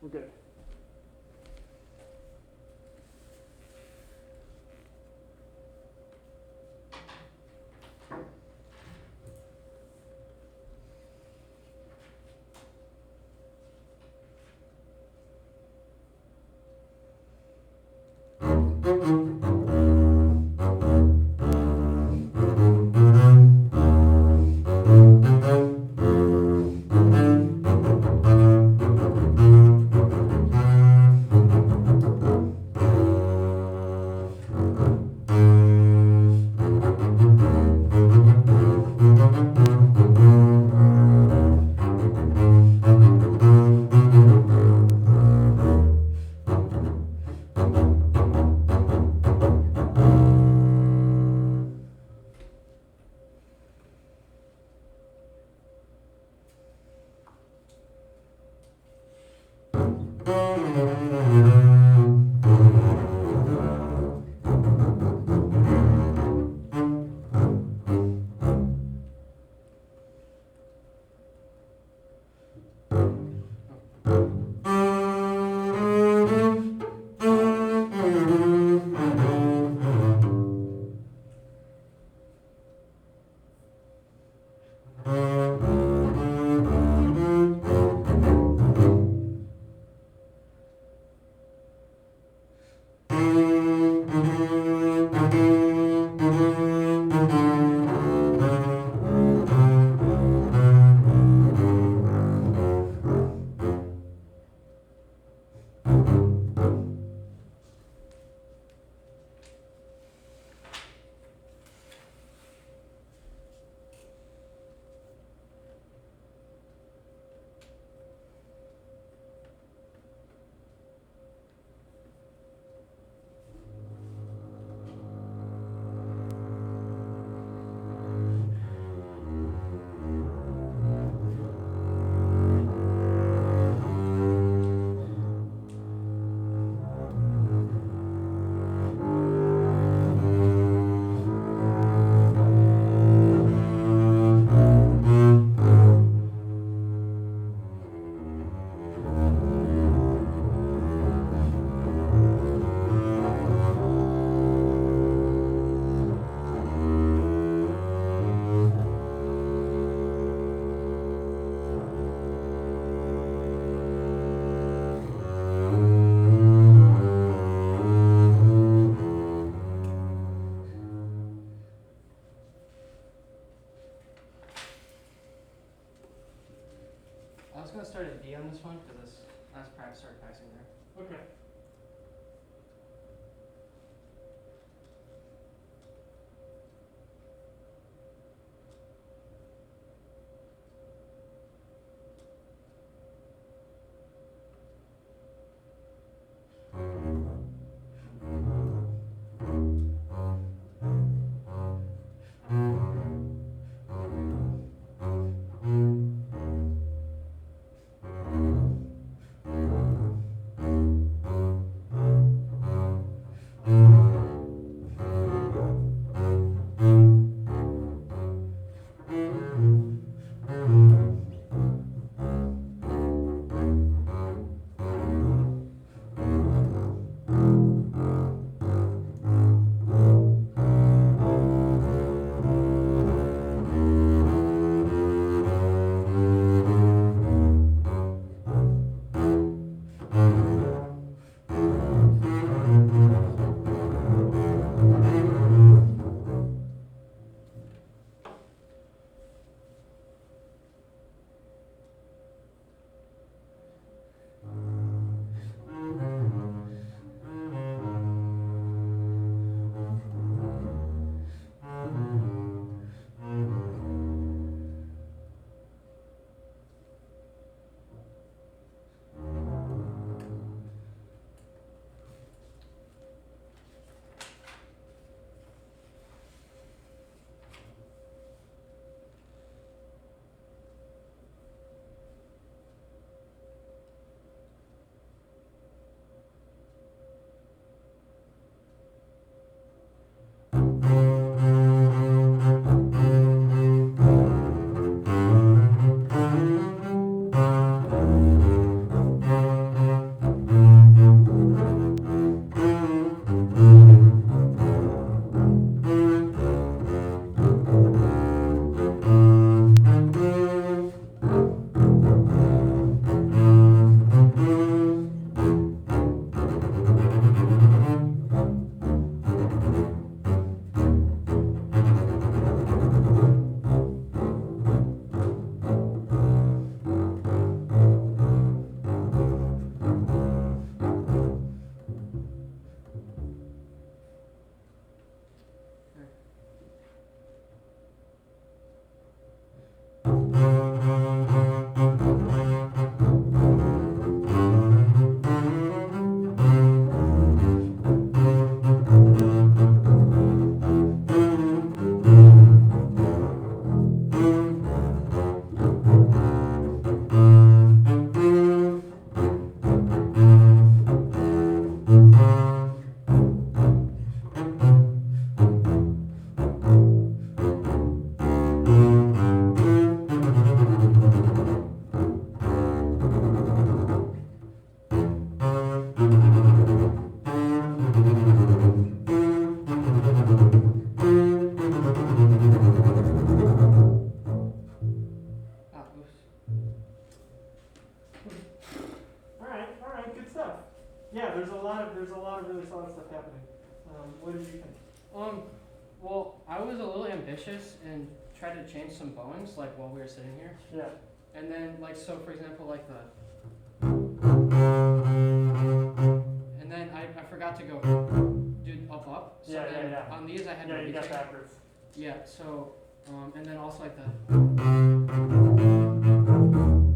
We're good. I was going to start at D on this one because let's start practicing there. Okay. Yeah, there's a lot of really solid stuff happening. What did you think? Well, I was a little ambitious and tried to change some bowings, like while we were sitting here. Yeah. And then, like, so for example, like the. And then I forgot to go do up. So Yeah, then yeah. on these I had Yeah, to you got recheck. backwards. Yeah, so, and then also like the.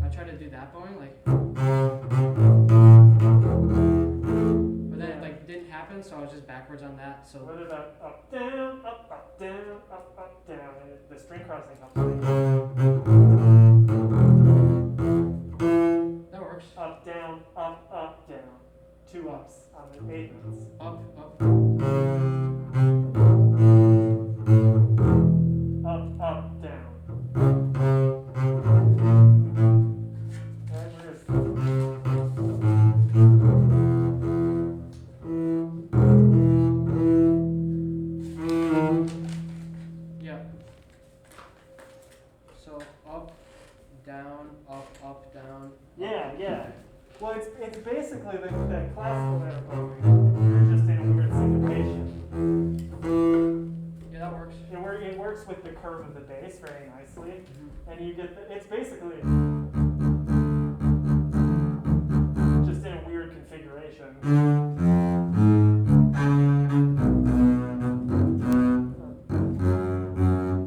I tried to do that bowing, like. But then it like didn't happen, so I was just backwards on that. So. What about up, down, up, down, up, down, and the string crossing helps. That works. Up, down, down. 2 ups on the 8 notes. Up. Up, down. Yeah. So up, down, up, down. Yeah. Well, it's basically the classical air bowing. You're just in a weird syncopation. Yeah, that works. It works with the curve of the bass very nicely, and you get it's basically just in a weird configuration.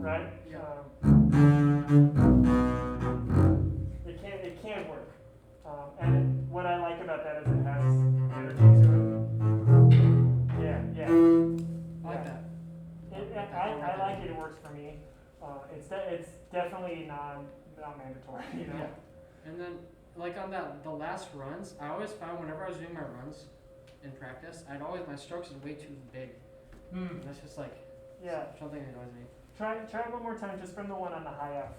Right? Yeah. It can work, and what I like about that is it has energy to it. Yeah. I like that. I like it. It works for me. It's definitely not mandatory, you know. Yeah. And then like on the last runs, I always found whenever I was doing my runs in practice, my strokes is way too big. That's just like something that annoys me. Try it one more time, just from the one on the high F.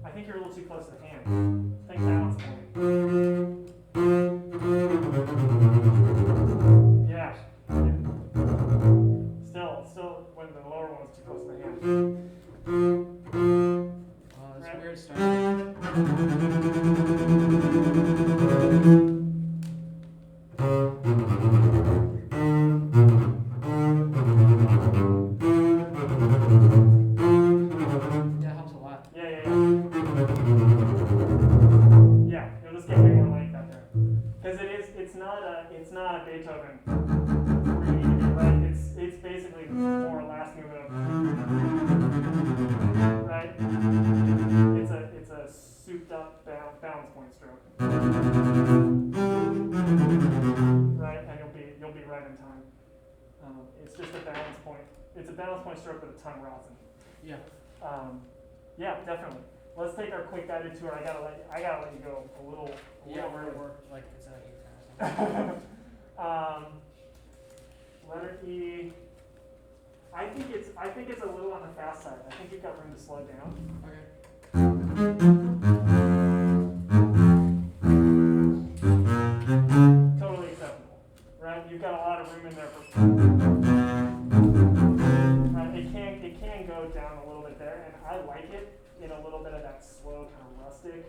I think you're a little too close to the hand. Think balance point. Yeah. Still, when the lower one's too close to the hand. That's Right. weird starting. Yeah, it helps a lot. Yeah. Yeah, you'll just get way more length out there. Because it's not a Beethoven where you need to be right. It's basically more last movement. Right? It's a souped up balance point stroke. Right? And you'll be right in time. It's just a balance point. It's a balance point stroke with a ton of rosin. Yeah. Yeah, definitely. Let's take our quick guided tour. I gotta let you go a little We're like it's at 8 times. Letter E. I think it's a little on the fast side. I think you've got room to slow down. Okay. Totally acceptable, right? You've got a lot of room in there for. It can go down a little bit there, and I like it in a little bit of that slow kind of rustic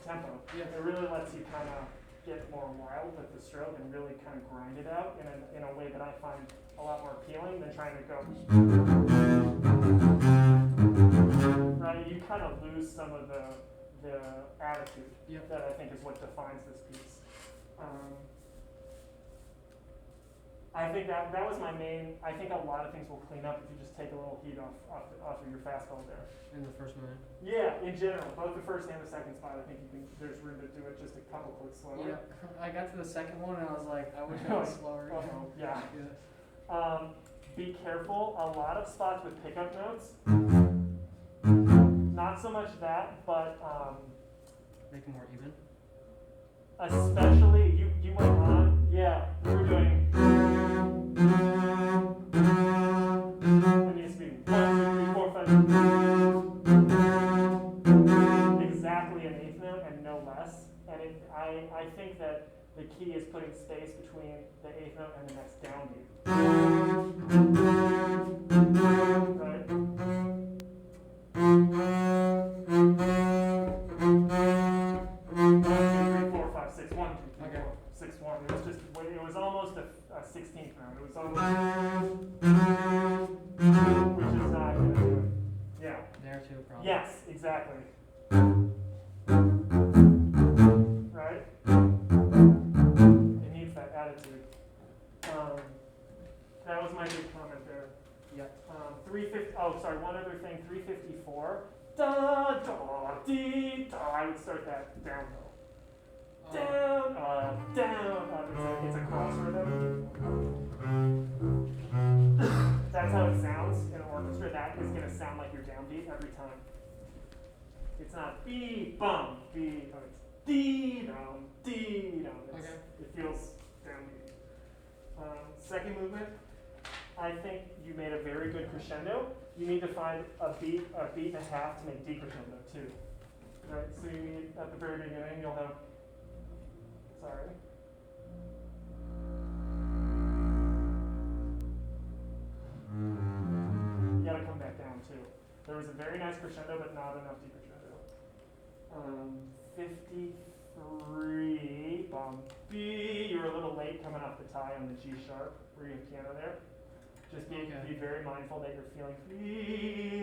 tempo. Yeah. It really lets you kind of get more wild with the stroke and really kind of grind it out in a way that I find a lot more appealing than trying to go. Right, you kind of lose some of the attitude that I think is what defines this piece. I think that was my main. I think a lot of things will clean up if you just take a little heat off of your fastball there. In the first minute. Yeah, in general, both the first and the second spot, I think there's room to do it just a couple clicks slower. Yeah, I got to the second one and I was like, I wish I was slower. Yeah. Be careful. A lot of spots with pickup notes. Not so much that, but make it more even. Especially you went on. Yeah, you were doing. It needs to be 1, 2, 3, 4, 5. Exactly an eighth note and no less. And I think that the key is putting space between the eighth note and the next downbeat. Right? problem. Yes, exactly. Right? It needs that attitude. That was my big comment there. Yep. 350. Oh, sorry. One other thing. 354. Da da dee da. I would start that down though. Down, down. It's a cross rhythm. That's how it sounds in an orchestra. That is going to sound like your downbeat every time. It's not B bum B. Oh, it's D down D down. Okay. It feels downbeat. Second movement. I think you made a very good crescendo. You need to find a beat and a half to make decrescendo too. Right. So you need at the very beginning you'll have. Sorry. You gotta come back down too. There was a very nice crescendo, but not enough decrescendo. 53, bum, B. You were a little late coming off the tie on the G sharp, where you have piano there. Just be very mindful that you're feeling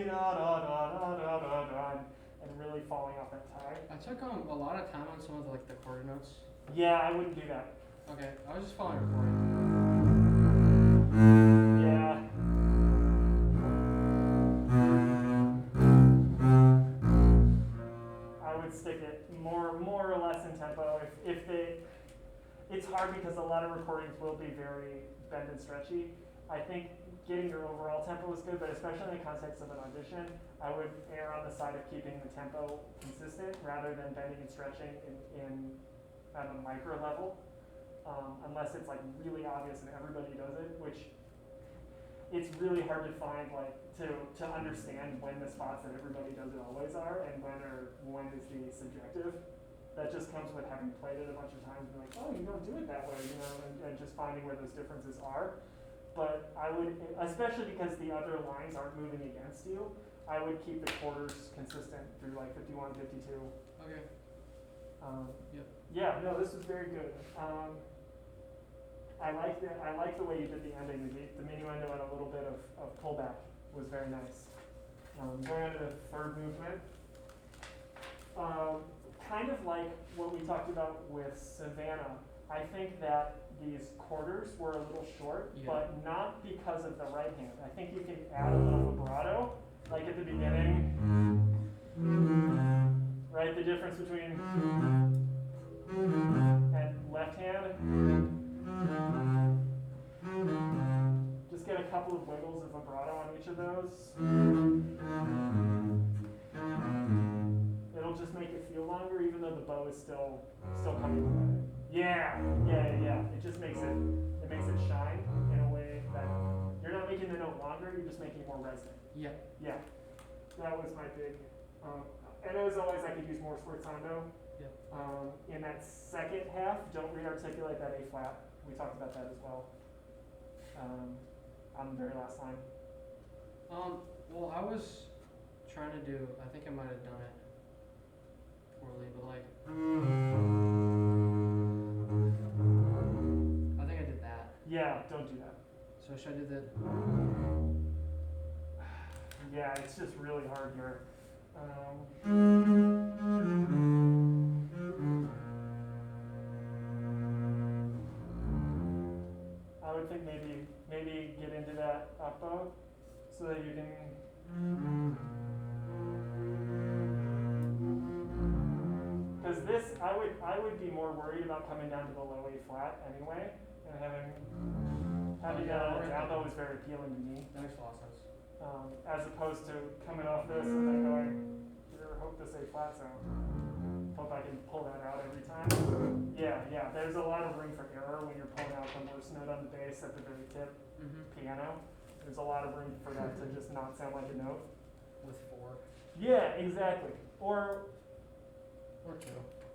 da da da da da da da, and really falling off that tie. I took a lot of time on some of the quarter notes. Yeah, I wouldn't do that. Okay, I was just following recording. Yeah. I would stick it more or less in tempo. It's hard because a lot of recordings will be very bend and stretchy. I think getting your overall tempo is good, but especially in the context of an audition, I would err on the side of keeping the tempo consistent rather than bending and stretching in at a micro level, unless it's like really obvious and everybody does it, which it's really hard to find to understand when the spots that everybody does it always are and when is the subjective. That just comes with having played it a bunch of times and like, oh, you don't do it that way, and just finding where those differences are. But I would, especially because the other lines aren't moving against you, I would keep the quarters consistent through 51, 52. Okay. Yep. Yeah, no, this was very good. I like the way you did the ending. The minuendo and a little bit of pullback was very nice. Going on to the third movement. Kind of like what we talked about with Savannah, I think that these quarters were a little short, but not because of the right hand. I think you can add a little vibrato, like at the beginning, right? The difference between and left hand. Just get a couple of wiggles of vibrato on each of those. It'll just make it feel longer, even though the bow is still coming with it. Yeah. It just makes it shine in a way that you're not making the note longer, you're just making it more resonant. Yeah. Yeah. That was my big. And as always, I could use more sforzando. Yeah. In that second half, don't re-articulate that A flat. We talked about that as well. On the very last line. Well, I was trying to do. I think I might have done it poorly, but I think I did that. Yeah, don't do that. So should I do that? Yeah, it's just really hard here. I would think maybe get into that up bow so that you can. Because this, I would be more worried about coming down to the low A flat anyway, and having down bow is very appealing to me. That makes a lot of sense. As opposed to coming off this and then going, hope this A flat sound. Hope I can pull that out every time. Yeah. There's a lot of room for error when you're pulling out the worst note on the bass at the very tip. Piano. There's a lot of room for that to just not sound like a note. With 4. Yeah, exactly. Or 2.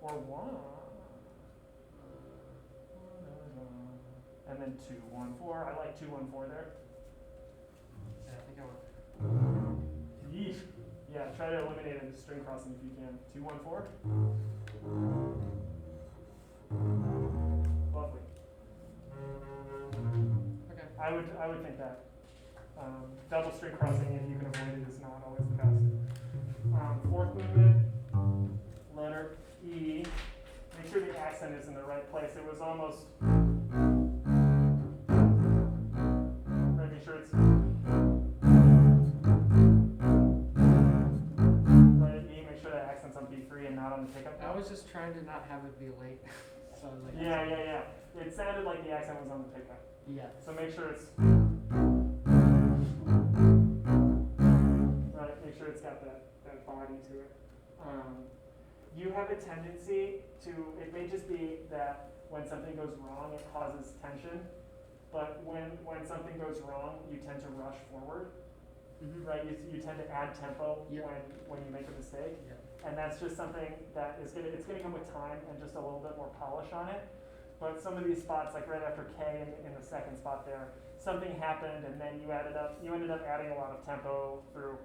Or 1. And then 2, 1, 4. I like 2, 1, 4 there. Yeah, I think I went. Yeesh. Yeah, try to eliminate a string crossing if you can. 2, 1, 4. Lovely. Okay. I would think that. Double string crossing, if you can avoid it, is not always the best. practice, it was almost, making sure it's, right at E, make sure that accent's on B3 and not on the pickup. I was just trying to not have it be late. So I was like, Yeah. It sounded like the accent was on the pickup. yeah. So make sure it's, right, make sure it's got that body to it. You have a tendency to, it may just be that when something goes wrong, it causes tension, but when something goes wrong, you tend to rush forward, right? You tend to add tempo when you make a mistake, and that's just something that it's gonna come with time and just a little bit more polish on it. But some of these spots, like right after K in the second spot there, something happened, and then you ended up adding a lot of tempo through.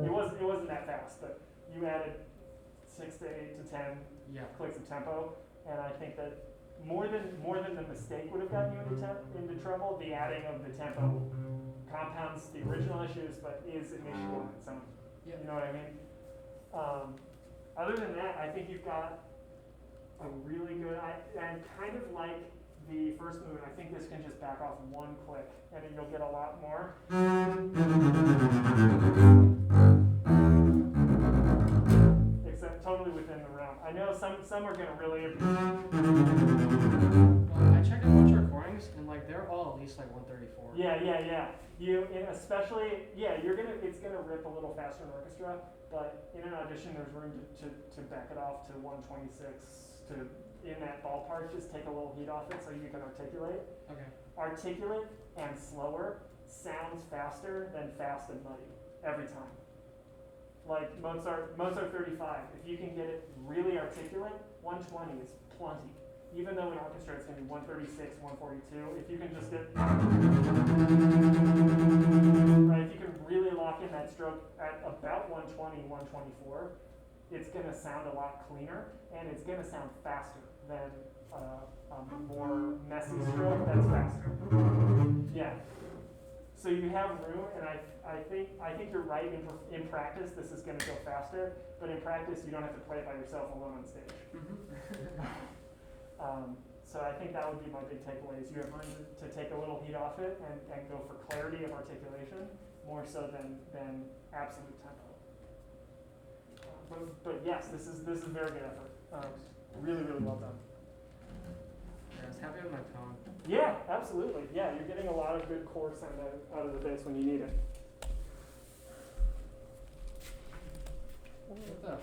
It wasn't that fast, but you added 6 to 8 to 10 clicks of tempo, and I think that more than the mistake would have gotten you into trouble, the adding of the tempo compounds the original issues, but is an issue on its own. You know what I mean? Other than that, I think you've got a really good. I kind of like the first movement. I think this can just back off one click, and then you'll get a lot more. Except totally within the realm. I know some are gonna really. Well, I checked a bunch of recordings, and like they're all at least like 134. Yeah. Especially it's gonna rip a little faster in orchestra, but in an audition there's room to back it off to 126 to in that ballpark. Just take a little heat off it so you can articulate. Okay. Articulate and slower sounds faster than fast and muddy every time. Like Mozart 35. If you can get it really articulate, 120 is plenty. Even though in orchestra it's going to be 136, 142, if you can just get, right, if you can really lock in that stroke at about 120, 124, it's going to sound a lot cleaner, and it's going to sound faster than a more messy stroke that's faster. Yeah. So you have room, and I think you're right. In practice, this is going to go faster, but in practice, you don't have to play it by yourself alone on stage. So I think that would be my big takeaway, is you have room to take a little heat off it and go for clarity of articulation more so than absolute tempo. But yes, this is a very good effort. Really well done. Yeah, I was happy with my tone. Yeah, absolutely. Yeah, you're getting a lot of good core sound out of the bass when you need it. What the hard